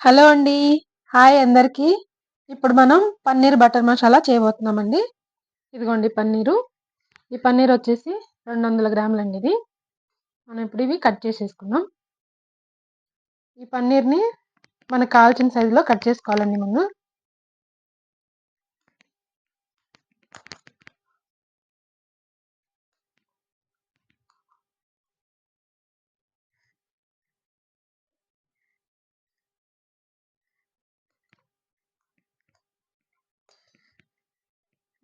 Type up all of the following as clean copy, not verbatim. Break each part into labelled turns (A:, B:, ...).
A: Hello అండి. Hi అందరికీ. ఇప్పుడు మనం పన్నీర్ బటర్ మసాలా చేయబోతున్నామండి. ఇదిగోండి పన్నీరు. ఈ పన్నీర్ వచ్చేసి 200 గ్రాములండి ఇది. మనం ఇప్పుడు ఇవి కట్ చేసేసుకుందాం. ఈ పన్నీర్‌ని మనకు కావాల్సిన సైజులో కట్ చేసుకోవాలండి ముందు.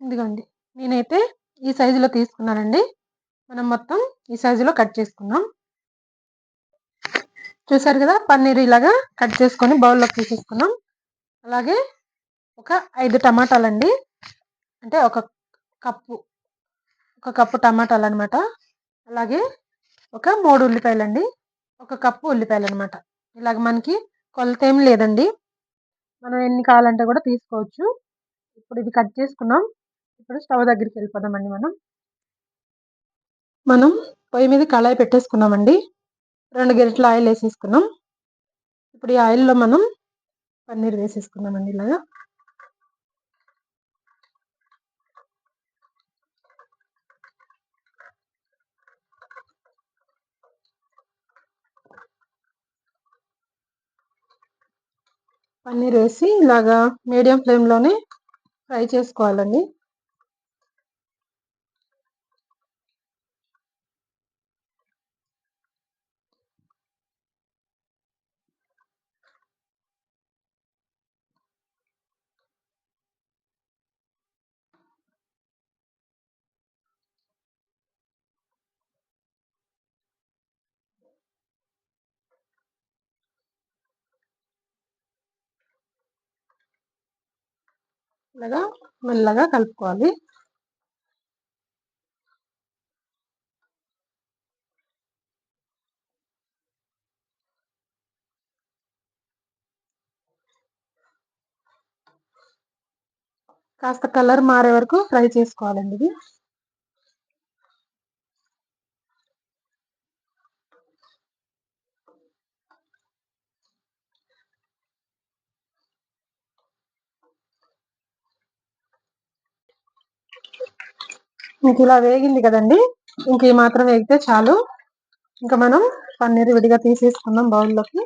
A: ఇదిగోండి. నేనైతే ఈ సైజులో తీసుకున్నానండి. మనం మొత్తం ఈ సైజులో కట్ చేసుకుందాం. చూసారు కదా! పన్నీర్ ఇలాగా కట్ చేసుకొని బౌల్‌లోకి తీసేసుకున్నాం. అలాగే ఒక 5 టమాటాలండి. అంటే కప్పు ఒక కప్పు టమాటాలనమాట. అలాగే ఒక 3 ఉల్లిపాయలండి. ఒక కప్పు ఉల్లిపాయలనమాట. ఇలాగ మనకి కొలతేం లేదండి. మనం ఎన్ని కావాలంటే కూడా తీసుకోవచ్చు. ఇప్పుడు ఇది కట్ చేసుకున్నాం. ఇప్పుడు స్టవ్ దగ్గరికెళ్ళిపోదామండి మనం. మనం పొయ్యి మీద కళాయి పెట్టేసుకున్నామండి. 2 గరిటెల ఆయిల్ ఏసేసుకున్నాం. ఇప్పుడు ఈ ఆయిల్‌లో మనం పన్నీర్ వేసేసుకుందామండి ఇలాగా. పన్నీర్ వేసి ఇలాగా మీడియం ఫ్లేమ్‌లోనే ఫ్రై చేసుకోవాలండి. ఇలాగా మెల్లగా కలుపుకోవాలి. కాస్త కలర్ మారే వరకు ఫ్రై చేసుకోవాలండి ఇది. ఇంకిలా వేగింది కదండీ! ఇంక ఈ మాత్రం వేగితే చాలు. ఇంక మనం పన్నీర్ విడిగా తీసేసుకుందాం బౌల్‌లోకి.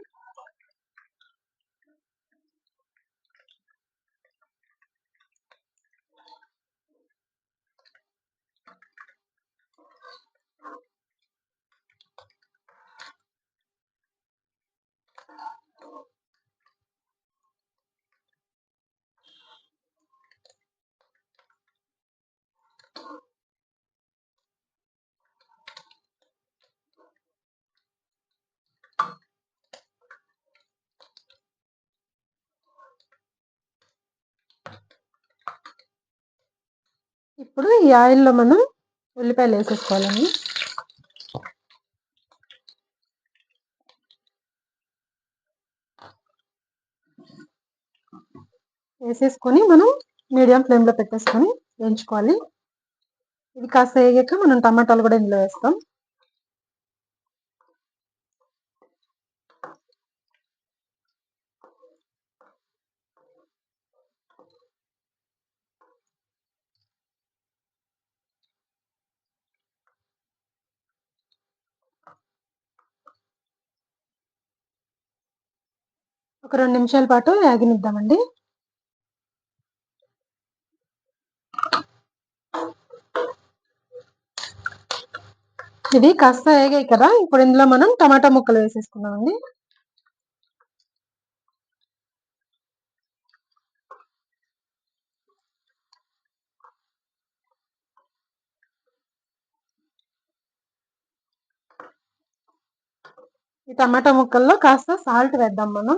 A: ఇప్పుడు ఈ ఆయిల్‌లో మనం ఉల్లిపాయలేసేసుకోవాలండి. వేసేసుకొని మనం మీడియం ఫ్లేమ్‌లో పెట్టేసుకొని వేయించుకోవాలి. ఇది కాస్త ఏగాక మనం టమాటాలు కూడా ఇందులో వేస్తాం. ఒక 2 నిమిషాల పాటు వేగనిద్దామండి. ఇది కాస్త ఏగాయి కదా! ఇప్పుడు ఇందులో మనం టమాటా ముక్కలు వేసేసుకుందామండి. ఈ టమాటా ముక్కల్లో కాస్త సాల్ట్ వేద్దాం మనం.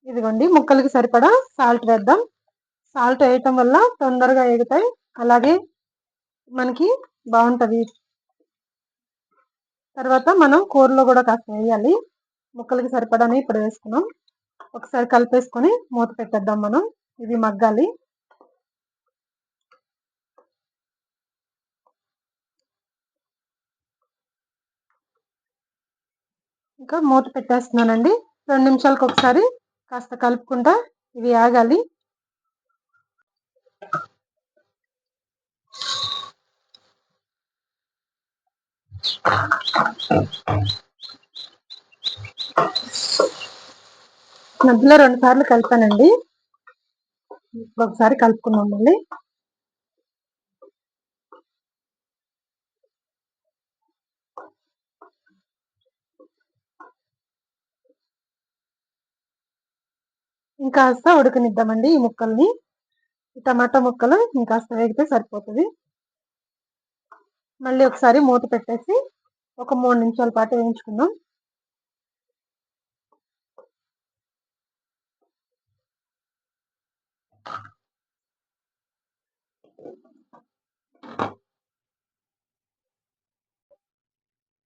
A: ఇదిగోండి ముక్కలకి సరిపడా సాల్ట్ వేద్దాం. సాల్ట్ వేయటం వల్ల తొందరగా ఏగుతాయి. అలాగే మనకి బావుంటది. తర్వాత మనం కూరలో కూడా కాస్త వేయాలి. ముక్కలకి సరిపడానే ఇప్పుడు వేసుకున్నాం. ఒకసారి కలిపేసుకొని మూత పెట్టేద్దాం మనం. ఇది మగ్గాలి. ఇంకా మూత పెట్టేస్తున్నానండి. 2 నిమిషాలకు ఒకసారి కాస్త కలుపుకుంటా ఇవి ఆగాలి. మధ్యలో 2 సార్లు కలిపానండి. ఇప్పుడు ఒకసారి కలుపుకుందాం మళ్ళీ. ఇంకాస్త ఉడకనిద్దామండి ఈ ముక్కల్ని. ఈ టమాటా ముక్కలు ఇంకాస్త వేగితే సరిపోతుంది. మళ్ళీ ఒకసారి మూత పెట్టేసి ఒక 3 నిమిషాల పాటు వేయించుకుందాం.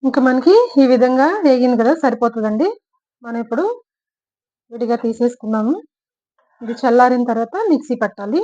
A: ఇంకా మనకి ఈ విధంగా వేగింది కదా, సరిపోతుందండి. మనం ఇప్పుడు విడిగా తీసేసుకున్నాము. ఇది చల్లారిన తర్వాత మిక్సీ పట్టాలి.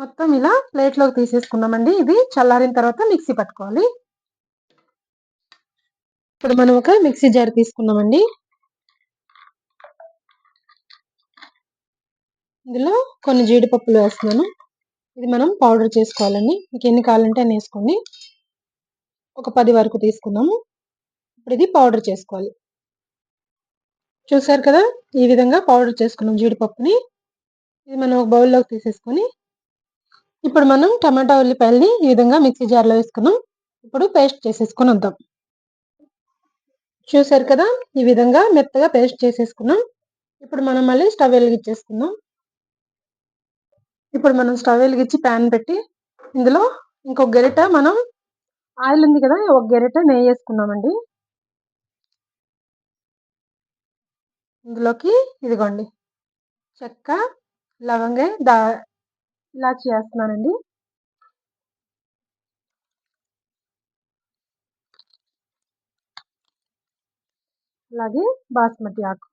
A: మొత్తం ఇలా ప్లేట్లోకి తీసేసుకున్నామండి. ఇది చల్లారిన తర్వాత మిక్సీ పట్టుకోవాలి. ఇప్పుడు మనం ఒక మిక్సీ జార్ తీసుకున్నామండి. ఇందులో కొన్ని జీడిపప్పులు వేస్తున్నాను. ఇది మనం పౌడర్ చేసుకోవాలండి. మీకు ఎన్ని కావాలంటే అన్ని వేసుకోండి. ఒక 10 వరకు తీసుకున్నాము. ఇప్పుడు ఇది పౌడర్ చేసుకోవాలి. చూసారు కదా, ఈ విధంగా పౌడర్ చేసుకున్నాం జీడిపప్పుని. ఇది మనం ఒక బౌల్లోకి తీసేసుకొని ఇప్పుడు మనం టమాటా ఉల్లిపాయల్ని ఈ విధంగా మిక్సీ జార్లో వేసుకున్నాం. ఇప్పుడు పేస్ట్ చేసేసుకొని వద్దాం. చూసారు కదా, ఈ విధంగా మెత్తగా పేస్ట్ చేసేసుకున్నాం. ఇప్పుడు మనం మళ్ళీ స్టవ్ వెలిగించేసుకుందాం. ఇప్పుడు మనం స్టవ్ వెలిగించి ప్యాన్ పెట్టి ఇందులో ఇంకొక గరిట మనం ఆయిల్ ఉంది కదా, ఒక గరిట నెయ్యి వేసుకున్నామండి. ఇందులోకి ఇదిగోండి చెక్క, లవంగే, ఇలాచి వేస్తున్నానండి. అలాగే బాస్మతి ఆకు.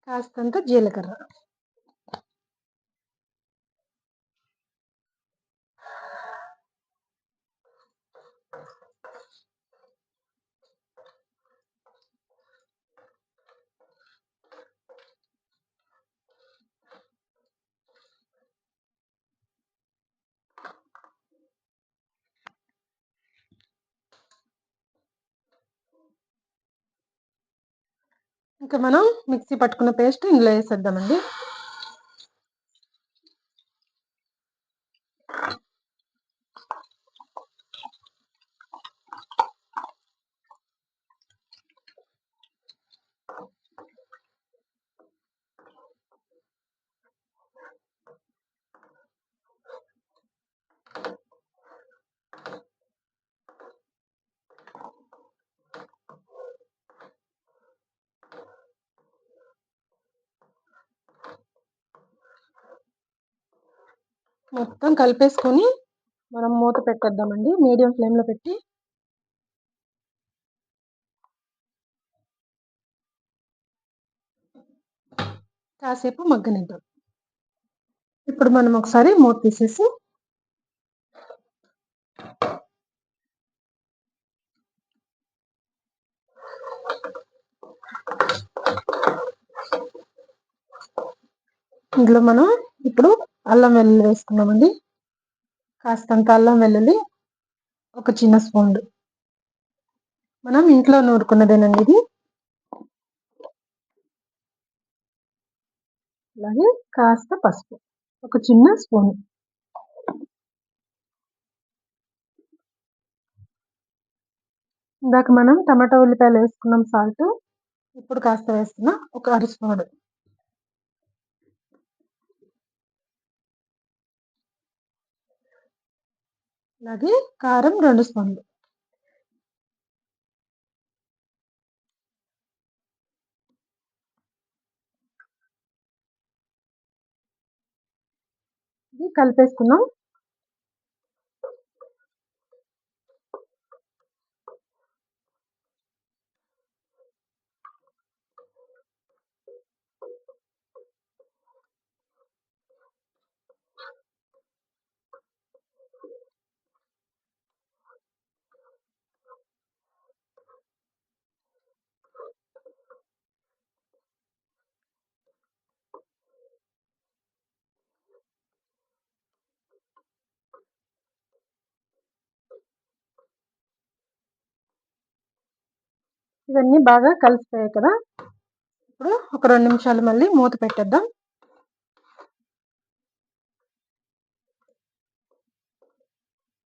A: కాస్తంత జీలకర్ర. ఇంకా మనం మిక్సీ పట్టుకున్న పేస్ట్ ఇందులో వేసేద్దామండి. మొత్తం కలిపేసుకొని మనం మూత పెట్టేద్దామండి, మీడియం ఫ్లేమ్లో పెట్టి. కాసేపు మగ్గనిద్దాం. ఇప్పుడు మనం ఒకసారి మూత తీసేసి ఇందులో మనం ఇప్పుడు అల్లం వెల్లుల్లి వేసుకున్నామండి. కాస్తంత అల్లం వెల్లుల్లి, ఒక చిన్న స్పూన్. మనం ఇంట్లో నూరుకున్నదేనండి ఇది. అలాగే కాస్త పసుపు, ఒక చిన్న స్పూన్. ఇందాక మనం టమాటా ఉల్లిపాయలు వేసుకున్నాం సాల్ట్, ఇప్పుడు కాస్త వేస్తున్నా, ఒక అర స్పూన్. అలాగే కారం 2 స్పూన్లు. ఇది కలిపేసుకున్నాం. ఇవన్నీ బాగా కలిసిపోయాయి కదా, ఇప్పుడు ఒక 2 నిమిషాలు మళ్ళీ మూత పెట్టేద్దాం.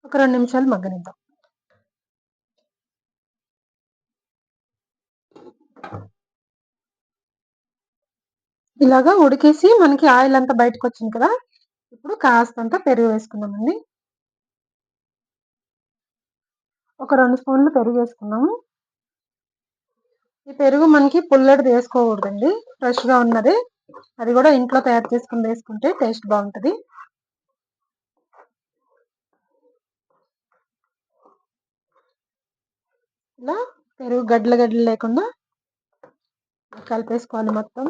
A: ఒక 2 నిమిషాలు మగ్గనిద్దాం. ఇలాగా ఉడికేసి మనకి ఆయిల్ అంతా బయటకు వచ్చింది కదా, ఇప్పుడు కాస్తంత పెరుగు వేసుకుందామండి. ఒక 2 స్పూన్లు పెరుగు వేసుకున్నాము. ఈ పెరుగు మనకి పుల్లటిది వేసుకోకూడదండి, ఫ్రెష్గా ఉన్నది, అది కూడా ఇంట్లో తయారు చేసుకుని వేసుకుంటే టేస్ట్ బాగుంటుంది. ఇలా పెరుగు గడ్డలు గడ్డలు లేకుండా కలిపేసుకోవాలి మొత్తం.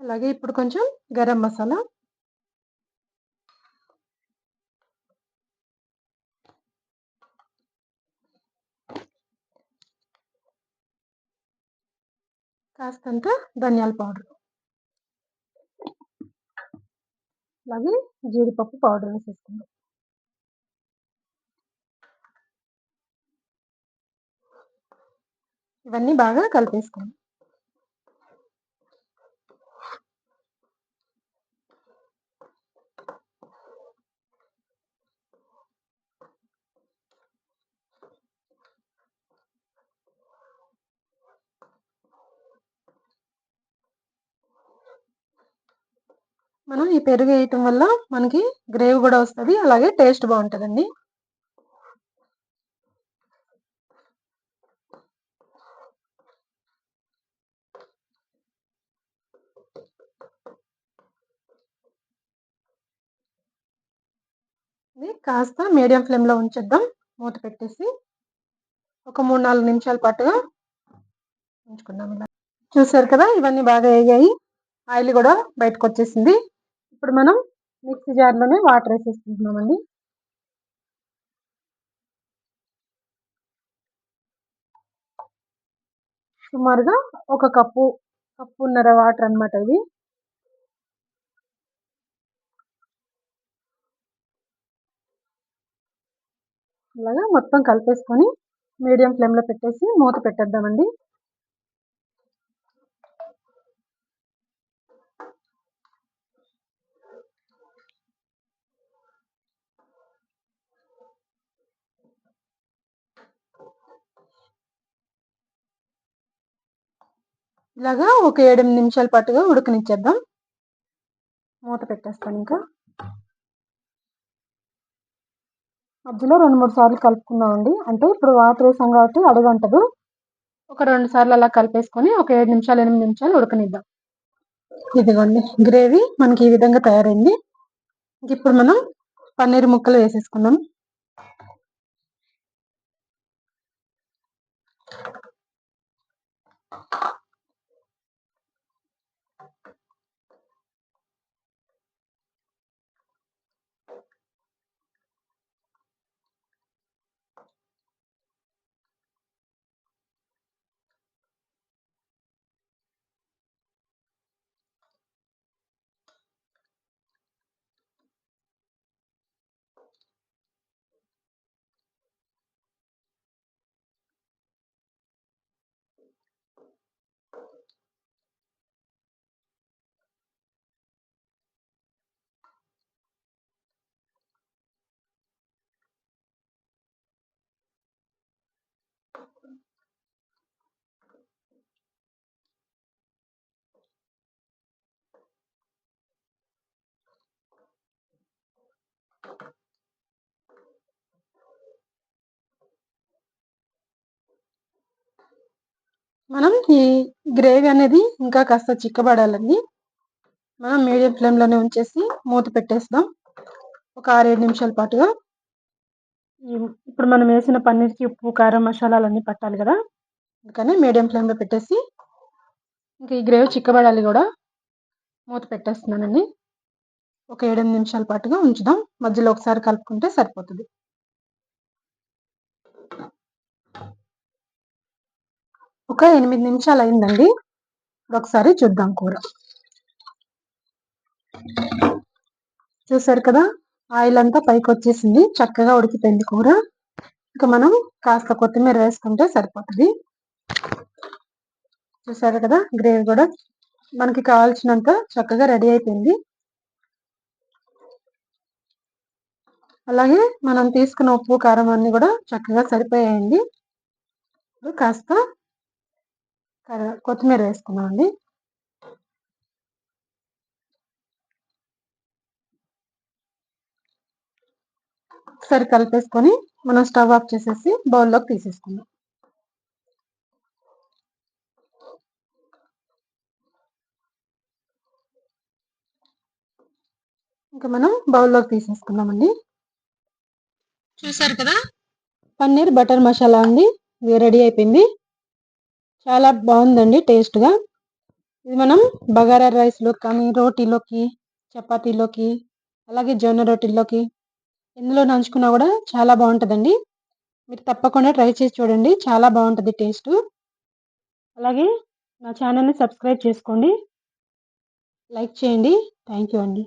A: అలాగే ఇప్పుడు కొంచెం గరం మసాలా, కాస్తంత ధనియాల పౌడర్, అలాగే జీడిపప్పు పౌడర్ వేసేసుకుందాం. ఇవన్నీ బాగా కలిపేసుకుందాం. మనం ఈ పెరుగు వేయటం వల్ల మనకి గ్రేవీ కూడా వస్తుంది, అలాగే టేస్ట్ బాగుంటుందండి. ఇది కాస్త మీడియం ఫ్లేమ్లో ఉంచేద్దాం, మూత పెట్టేసి ఒక 3-4 నిమిషాల పాటుగా ఉంచుకుందాం. ఇలా చూసారు కదా, ఇవన్నీ బాగా వేగాయి, ఆయిల్ కూడా బయటకు వచ్చేసింది. ఇప్పుడు మనం మిక్సీ జార్లోనే వాటర్ వేసేసుకుంటున్నామండి. సుమారుగా ఒక కప్పున్నర వాటర్ అన్నమాట ఇది. ఇలాగా మొత్తం కలిపేసుకొని మీడియం ఫ్లేమ్లో పెట్టేసి మూత పెట్టేద్దామండి. ఇలాగా ఒక 7-8 నిమిషాల పాటుగా ఉడకనిచ్చేద్దాం. మూత పెట్టేస్తాను. ఇంకా మధ్యలో 2-3 సార్లు కలుపుకుందామండి, అంటే ఇప్పుడు వాటర్ వేసాం కాబట్టి అడుగంటదు. ఒక 2 సార్లు అలా కలిపేసుకొని ఒక 7 నిమిషాలు 8 నిమిషాలు ఉడకనిద్దాం. ఇదిగోండి, గ్రేవీ మనకి ఈ విధంగా తయారైంది. ఇప్పుడు మనం పన్నీర్ ముక్కలు వేసేసుకుందాం. మనం ఈ గ్రేవీ అనేది ఇంకా కాస్త చిక్కబడాలండి. మనం మీడియం ఫ్లేమ్‌లోనే ఉంచేసి మూత పెట్టేస్తాం. ఒక 6, 7 నిమిషాల పాటుగా. ఇప్పుడు మనం వేసిన పన్నీర్‌కి ఉప్పు, కారం, మసాలాలన్నీ పట్టాలి గదా! అందుకని మీడియం ఫ్లేమ్‌లో పెట్టేసి ఇంక ఈ గ్రేవీ చిక్కబడాలి గూడా. మూత పెట్టేస్తున్నానండి. ఒక 7, 8 నిమిషాల పాటుగా ఉంచుదాం. మధ్యలో ఒకసారి కలుపుకుంటే సరిపోతది. ఒక 8 నిమిషాలయిందండి. ఇప్పుడొకసారి చూద్దాం కూర. చూసారు కదా! ఆయిల్ అంతా పైకొచ్చేసింది. చక్కగా ఉడికిపోయింది కూర. ఇక మనం కాస్త కొత్తిమీర వేసుకుంటే సరిపోతది. చూసారు కదా! గ్రేవీ గూడా మనకి కావాల్సినంత చక్కగా రెడీ అయిపోయింది. అలాగే మనం తీసుకున్న ఉప్పు, కారం అన్నీ గూడా చక్కగా సరిపోయాయండి. ఇప్పుడు కాస్త కొత్తిమీర వేసుకుందామండి. ఒకసారి కలిపేసుకొని మనం స్టవ్ ఆఫ్ చేసేసి బౌల్‌లోకి తీసేసుకుందాం. ఇంక మనం బౌల్‌లోకి తీసేసుకుందామండి. చూసారు కదా! పన్నీర్ బటర్ మసాలా అండి. ఇది రెడీ అయిపోయింది. చాలా బావుందండి టేస్ట్‌గా. ఇది మనం బగారా రైస్‌లోకి కానీ, రోటీలోకి, చపాతీలోకి, అలాగే జొన్న రొట్టెల్లోకి ఎందులో నంచుకున్నా గూడా చాలా బావుంటదండి. మీరు తప్పకుండా ట్రై చేసి చూడండి. చాలా బావుంటది టేస్టు. అలాగే నా ఛానెల్‌ని సబ్స్క్రైబ్ చేసుకోండి. లైక్ చేయండి. థాంక్ యూ అండి.